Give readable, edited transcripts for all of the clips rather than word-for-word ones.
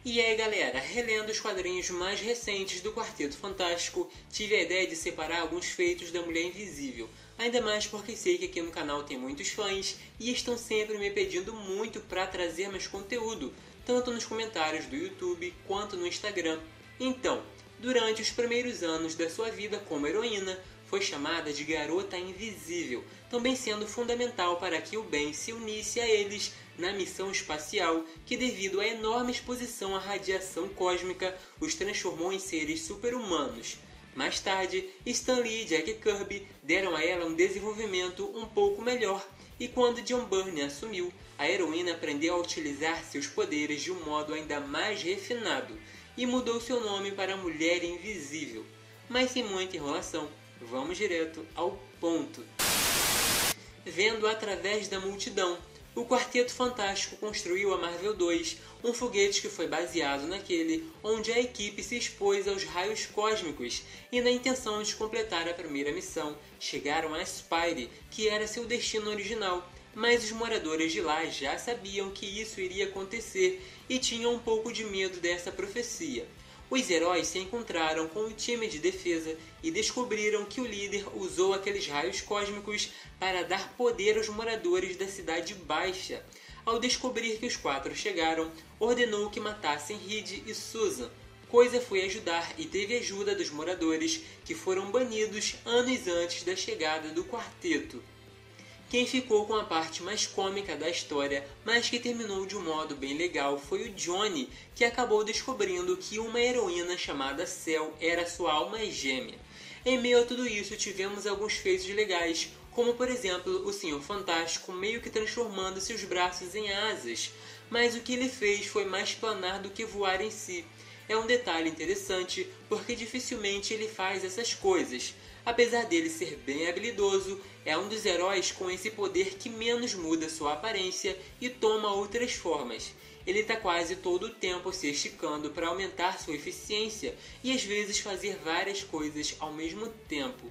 E aí galera, relendo os quadrinhos mais recentes do Quarteto Fantástico, tive a ideia de separar alguns feitos da Mulher Invisível, ainda mais porque sei que aqui no canal tem muitos fãs e estão sempre me pedindo muito para trazer mais conteúdo, tanto nos comentários do YouTube quanto no Instagram. Então, durante os primeiros anos da sua vida como heroína, foi chamada de Garota Invisível, também sendo fundamental para que o bem se unisse a eles na missão espacial que, devido à enorme exposição à radiação cósmica, os transformou em seres super-humanos. Mais tarde, Stan Lee e Jack Kirby deram a ela um desenvolvimento um pouco melhor, e quando John Byrne assumiu, a heroína aprendeu a utilizar seus poderes de um modo ainda mais refinado, e mudou seu nome para Mulher Invisível. Mas sem muita enrolação, vamos direto ao ponto. Vendo através da multidão, o Quarteto Fantástico construiu a Marvel 2, um foguete que foi baseado naquele onde a equipe se expôs aos raios cósmicos e, na intenção de completar a primeira missão, chegaram a Spire, que era seu destino original, mas os moradores de lá já sabiam que isso iria acontecer e tinham um pouco de medo dessa profecia. Os heróis se encontraram com o time de defesa e descobriram que o líder usou aqueles raios cósmicos para dar poder aos moradores da Cidade Baixa. Ao descobrir que os quatro chegaram, ordenou que matassem Reed e Susan. Coisa foi ajudar e teve ajuda dos moradores que foram banidos anos antes da chegada do quarteto. Quem ficou com a parte mais cômica da história, mas que terminou de um modo bem legal, foi o Johnny, que acabou descobrindo que uma heroína chamada Cell era sua alma gêmea. Em meio a tudo isso, tivemos alguns feitos legais, como por exemplo o Senhor Fantástico meio que transformando seus braços em asas, mas o que ele fez foi mais planar do que voar em si. É um detalhe interessante, porque dificilmente ele faz essas coisas. Apesar dele ser bem habilidoso, é um dos heróis com esse poder que menos muda sua aparência e toma outras formas. Ele está quase todo o tempo se esticando para aumentar sua eficiência e às vezes fazer várias coisas ao mesmo tempo.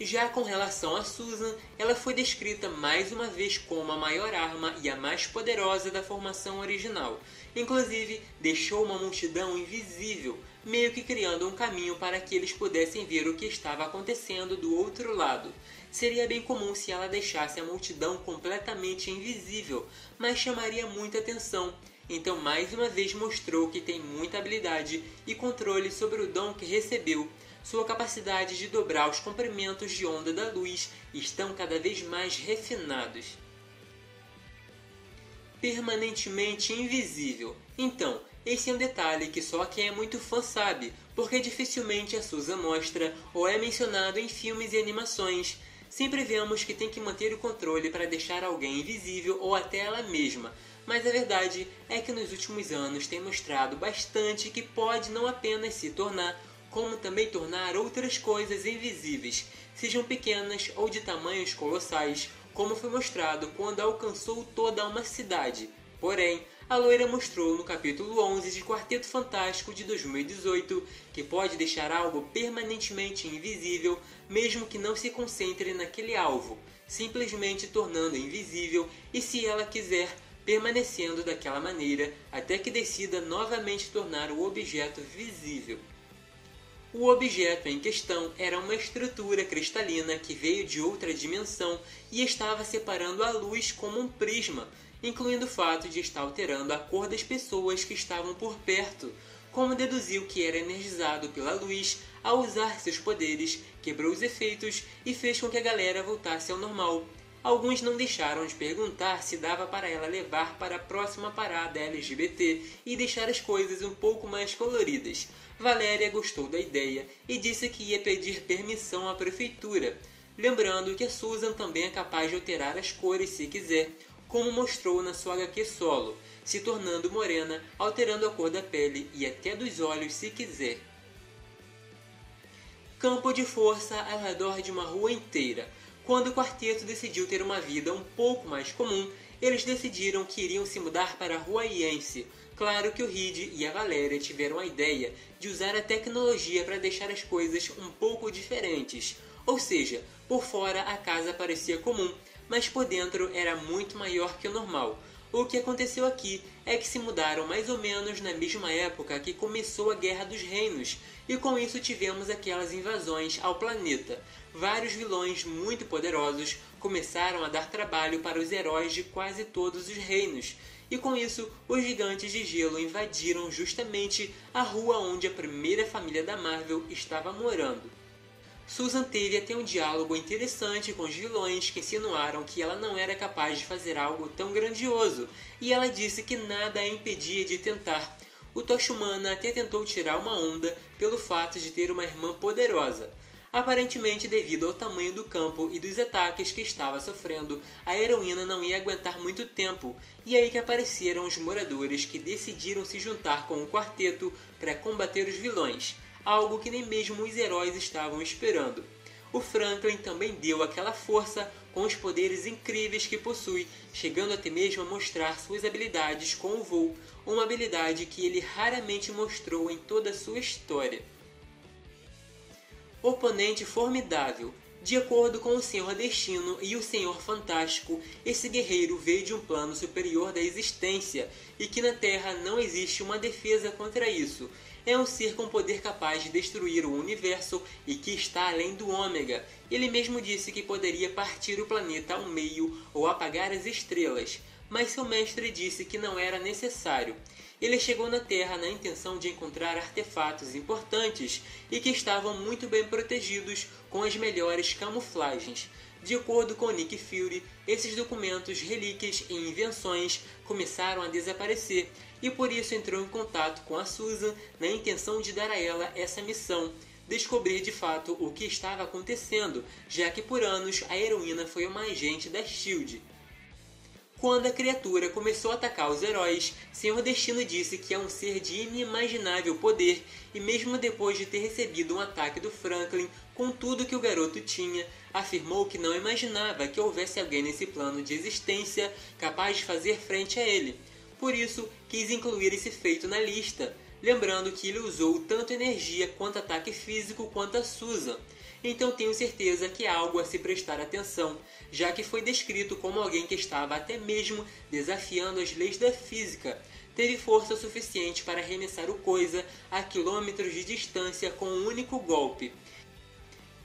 Já com relação a Susan, ela foi descrita mais uma vez como a maior arma e a mais poderosa da formação original. Inclusive, deixou uma multidão invisível, meio que criando um caminho para que eles pudessem ver o que estava acontecendo do outro lado. Seria bem comum se ela deixasse a multidão completamente invisível, mas chamaria muita atenção. Então mais uma vez mostrou que tem muita habilidade e controle sobre o dom que recebeu. Sua capacidade de dobrar os comprimentos de onda da luz estão cada vez mais refinados. Permanentemente invisível. Então, esse é um detalhe que só quem é muito fã sabe, porque dificilmente a Susan mostra ou é mencionado em filmes e animações. Sempre vemos que tem que manter o controle para deixar alguém invisível ou até ela mesma, mas a verdade é que nos últimos anos tem mostrado bastante que pode não apenas se tornar, como também tornar outras coisas invisíveis, sejam pequenas ou de tamanhos colossais, como foi mostrado quando alcançou toda uma cidade. Porém, a loira mostrou no capítulo 11 de Quarteto Fantástico de 2018 que pode deixar algo permanentemente invisível, mesmo que não se concentre naquele alvo, simplesmente tornando invisível e, se ela quiser, permanecendo daquela maneira até que decida novamente tornar o objeto visível. O objeto em questão era uma estrutura cristalina que veio de outra dimensão e estava separando a luz como um prisma, incluindo o fato de estar alterando a cor das pessoas que estavam por perto. Como deduziu que era energizado pela luz, ao usar seus poderes, quebrou os efeitos e fez com que a galera voltasse ao normal. Alguns não deixaram de perguntar se dava para ela levar para a próxima parada LGBT e deixar as coisas um pouco mais coloridas. Valéria gostou da ideia e disse que ia pedir permissão à prefeitura, lembrando que a Susan também é capaz de alterar as cores se quiser, como mostrou na sua HQ solo, se tornando morena, alterando a cor da pele e até dos olhos se quiser. Campo de força ao redor de uma rua inteira. Quando o quarteto decidiu ter uma vida um pouco mais comum, eles decidiram que iriam se mudar para a Rua Iense. Claro que o Reed e a Valéria tiveram a ideia de usar a tecnologia para deixar as coisas um pouco diferentes. Ou seja, por fora a casa parecia comum, mas por dentro era muito maior que o normal. O que aconteceu aqui é que se mudaram mais ou menos na mesma época que começou a Guerra dos Reinos, e com isso tivemos aquelas invasões ao planeta. Vários vilões muito poderosos começaram a dar trabalho para os heróis de quase todos os reinos, e com isso os gigantes de gelo invadiram justamente a rua onde a primeira família da Marvel estava morando. Susan teve até um diálogo interessante com os vilões que insinuaram que ela não era capaz de fazer algo tão grandioso, e ela disse que nada a impedia de tentar. O Tocha Humana até tentou tirar uma onda pelo fato de ter uma irmã poderosa. Aparentemente, devido ao tamanho do campo e dos ataques que estava sofrendo, a heroína não ia aguentar muito tempo, e aí que apareceram os moradores que decidiram se juntar com o quarteto para combater os vilões, algo que nem mesmo os heróis estavam esperando. O Franklin também deu aquela força com os poderes incríveis que possui, chegando até mesmo a mostrar suas habilidades com o voo, uma habilidade que ele raramente mostrou em toda a sua história. Oponente formidável. De acordo com o Senhor Destino e o Senhor Fantástico, esse guerreiro veio de um plano superior da existência e que na Terra não existe uma defesa contra isso. É um ser com poder capaz de destruir o universo e que está além do Ômega. Ele mesmo disse que poderia partir o planeta ao meio ou apagar as estrelas, mas seu mestre disse que não era necessário. Ele chegou na Terra na intenção de encontrar artefatos importantes e que estavam muito bem protegidos com as melhores camuflagens. De acordo com Nick Fury, esses documentos, relíquias e invenções começaram a desaparecer e por isso entrou em contato com a Susan na intenção de dar a ela essa missão, descobrir de fato o que estava acontecendo, já que por anos a heroína foi uma agente da S.H.I.E.L.D. Quando a criatura começou a atacar os heróis, Senhor Destino disse que é um ser de inimaginável poder e mesmo depois de ter recebido um ataque do Franklin com tudo que o garoto tinha, afirmou que não imaginava que houvesse alguém nesse plano de existência capaz de fazer frente a ele. Por isso, quis incluir esse feito na lista, lembrando que ele usou tanto energia quanto ataque físico quanto a Susan. Então tenho certeza que é algo a se prestar atenção, já que foi descrito como alguém que estava até mesmo desafiando as leis da física. Teve força suficiente para arremessar o Coisa a quilômetros de distância com um único golpe.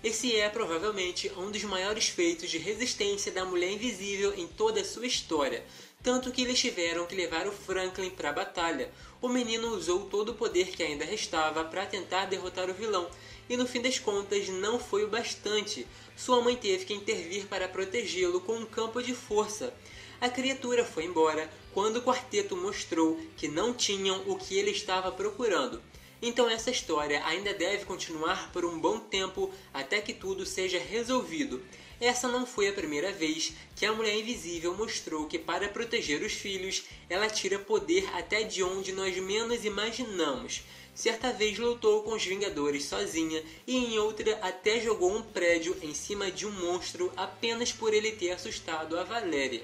Esse é provavelmente um dos maiores feitos de resistência da Mulher Invisível em toda a sua história, tanto que eles tiveram que levar o Franklin para a batalha. O menino usou todo o poder que ainda restava para tentar derrotar o vilão, e no fim das contas não foi o bastante. Sua mãe teve que intervir para protegê-lo com um campo de força. A criatura foi embora quando o quarteto mostrou que não tinham o que ele estava procurando. Então essa história ainda deve continuar por um bom tempo até que tudo seja resolvido. Essa não foi a primeira vez que a Mulher Invisível mostrou que para proteger os filhos, ela tira poder até de onde nós menos imaginamos. Certa vez lutou com os Vingadores sozinha e em outra até jogou um prédio em cima de um monstro apenas por ele ter assustado a Valéria.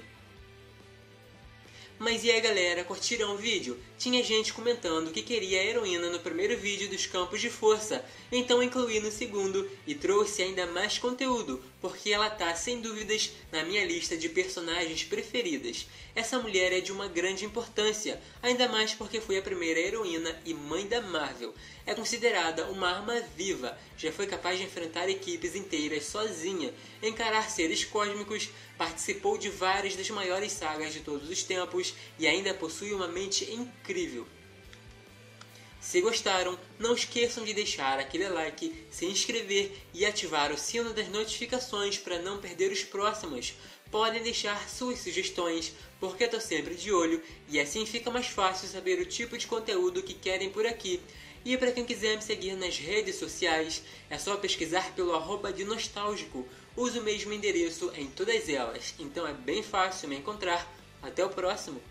Mas e aí galera, curtiram o vídeo? Tinha gente comentando que queria a heroína no primeiro vídeo dos Campos de Força, então incluí no segundo e trouxe ainda mais conteúdo, porque ela tá sem dúvidas na minha lista de personagens preferidas. Essa mulher é de uma grande importância, ainda mais porque foi a primeira heroína e mãe da Marvel. É considerada uma arma viva, já foi capaz de enfrentar equipes inteiras sozinha, encarar seres cósmicos, participou de várias das maiores sagas de todos os tempos e ainda possui uma mente incrível. Se gostaram, não esqueçam de deixar aquele like, se inscrever e ativar o sino das notificações para não perder os próximos. Podem deixar suas sugestões, porque eu tô sempre de olho e assim fica mais fácil saber o tipo de conteúdo que querem por aqui. E para quem quiser me seguir nas redes sociais, é só pesquisar pelo @dinostálgico. Uso o mesmo endereço em todas elas, então é bem fácil me encontrar. Até o próximo!